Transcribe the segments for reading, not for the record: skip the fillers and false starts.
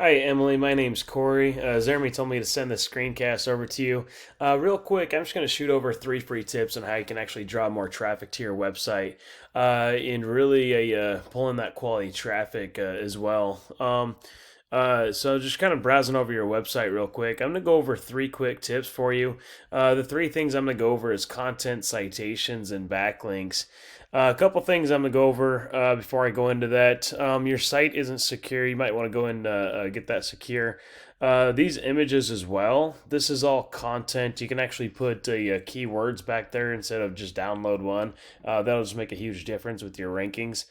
Hi, Emily. My name's Corey. Jeremy told me to send this screencast over to you. Real quick, I'm just going to shoot over three free tips on how you can actually draw more traffic to your website and really pull in that quality traffic as well. So just kind of browsing over your website real quick. I'm going to go over three quick tips for you. The three things I'm going to go over is content, citations, and backlinks. A couple things I'm going to go over before I go into that. Your site isn't secure. You might want to go and get that secure. These images as well. This is all content. You can actually put keywords back there instead of just download one. That'll just make a huge difference with your rankings.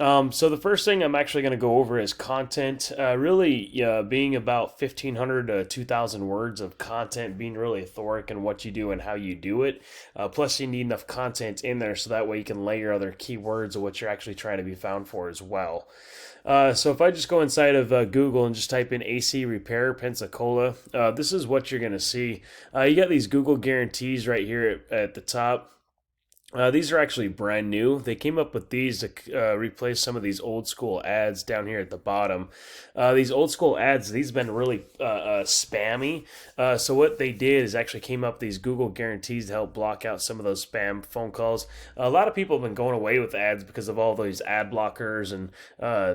So the first thing I'm actually going to go over is content. Really being about 1,500 to 2,000 words of content, being really authoric in what you do and how you do it. Plus, you need enough content in there so that way you can layer other keywords of what you're actually trying to be found for as well. So if I just go inside of Google and just type in AC repair Pensacola, this is what you're going to see. You got these Google guarantees right here at the top. These are actually brand new. They came up with these to replace some of these old school ads down here at the bottom. These old school ads, these have been really spammy. So what they did is actually came up with these Google guarantees to help block out some of those spam phone calls. A lot of people have been going away with ads because of all those ad blockers and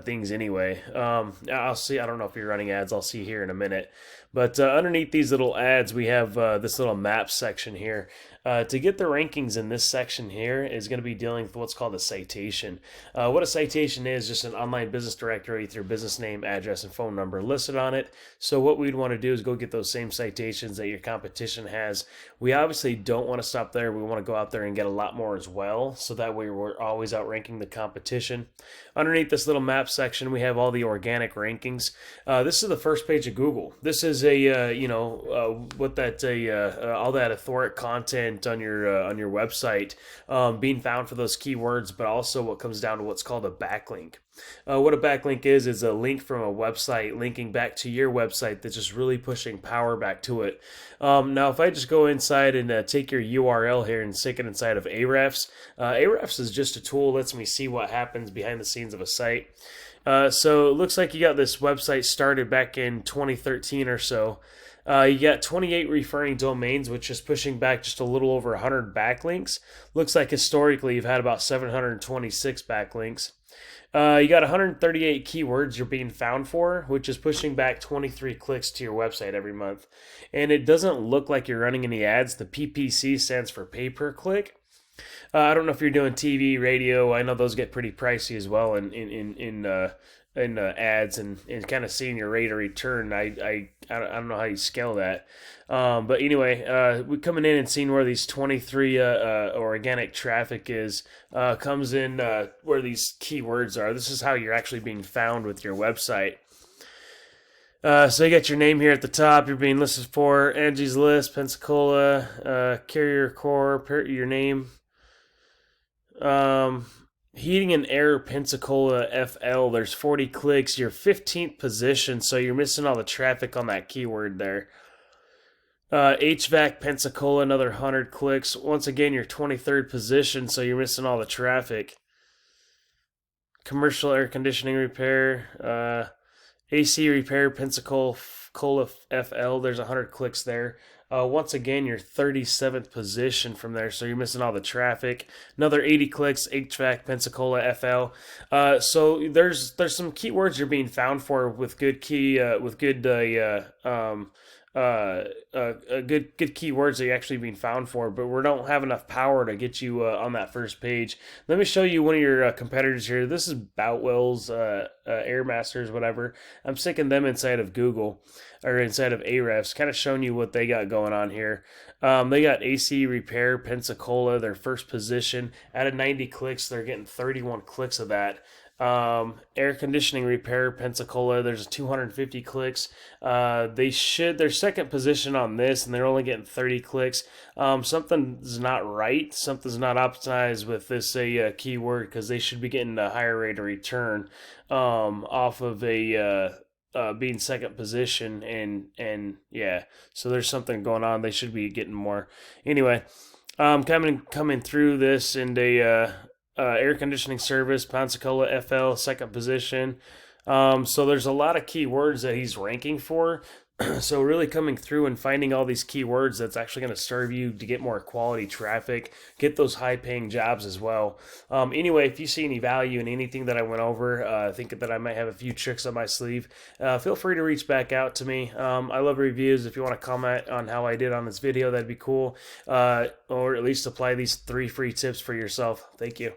things anyway. I'll see. I don't know if you're running ads. I'll see here in a minute. But underneath these little ads, we have this little map section here. To get the rankings in this section here is going to be dealing with what's called a citation. What a citation is, just an online business directory with your business name, address, and phone number listed on it. So what we'd want to do is go get those same citations that your competition has. We obviously don't want to stop there. We want to go out there and get a lot more as well. So that way we're always outranking the competition. Underneath this little map section, we have all the organic rankings. This is the first page of Google. This is a what that all that authoric content on your website being found for those keywords, but also what comes down to what's called a backlink. What a backlink is a link from a website linking back to your website that's just really pushing power back to it. Now, if I just go inside and take your URL here and stick it inside of Ahrefs, Ahrefs is just a tool that lets me see what happens behind the scenes of a site. So it looks like you got this website started back in 2013 or so. You got 28 referring domains, which is pushing back just a little over 100 backlinks. Looks like historically you've had about 726 backlinks. You got 138 keywords you're being found for, which is pushing back 23 clicks to your website every month. And it doesn't look like you're running any ads. The PPC stands for pay per click. I don't know if you're doing TV, radio. I know those get pretty pricey as well in ads and kind of seeing your rate of return. I don't know how you scale that. But anyway, we're coming in and seeing where these 23 organic traffic is comes in where these keywords are. This is how you're actually being found with your website. So you got your name here at the top. You're being listed for Angie's List, Pensacola, Carrier Core, your name. Heating and Air Pensacola FL. There's 40 clicks. You're 15th position, so you're missing all the traffic on that keyword there. HVAC Pensacola, another 100 clicks. Once again, you're 23rd position, so you're missing all the traffic. Commercial air conditioning repair, AC repair Pensacola FL. There's 100 clicks there. Once again, you're 37th position from there, so you're missing all the traffic. Another 80 clicks, HVAC Pensacola FL. So there's some keywords you're being found for with good good keywords that you're actually being found for, but we don't have enough power to get you on that first page. Let me show you one of your competitors here. This is Boutwell's Air Masters, whatever. I'm sticking them inside of Google or inside of Ahrefs, kind of showing you what they got going on here. They got AC Repair Pensacola, their first position. Out of 90 clicks, they're getting 31 clicks of that. Air conditioning repair Pensacola, there's 250 clicks. Their second position on this, and they're only getting 30 clicks. Something's not right. Something's not optimized with this keyword, because they should be getting a higher rate of return off of being second position, and yeah, so there's something going on. They should be getting more. Anyway, coming through this in a air conditioning service, Pensacola FL, second position. So there's a lot of keywords that he's ranking for. So really coming through and finding all these keywords that's actually going to serve you to get more quality traffic, get those high paying jobs as well. Anyway, if you see any value in anything that I went over, think that I might have a few tricks up my sleeve, feel free to reach back out to me. I love reviews. If you want to comment on how I did on this video, that'd be cool. Or at least apply these 3 free tips for yourself. Thank you.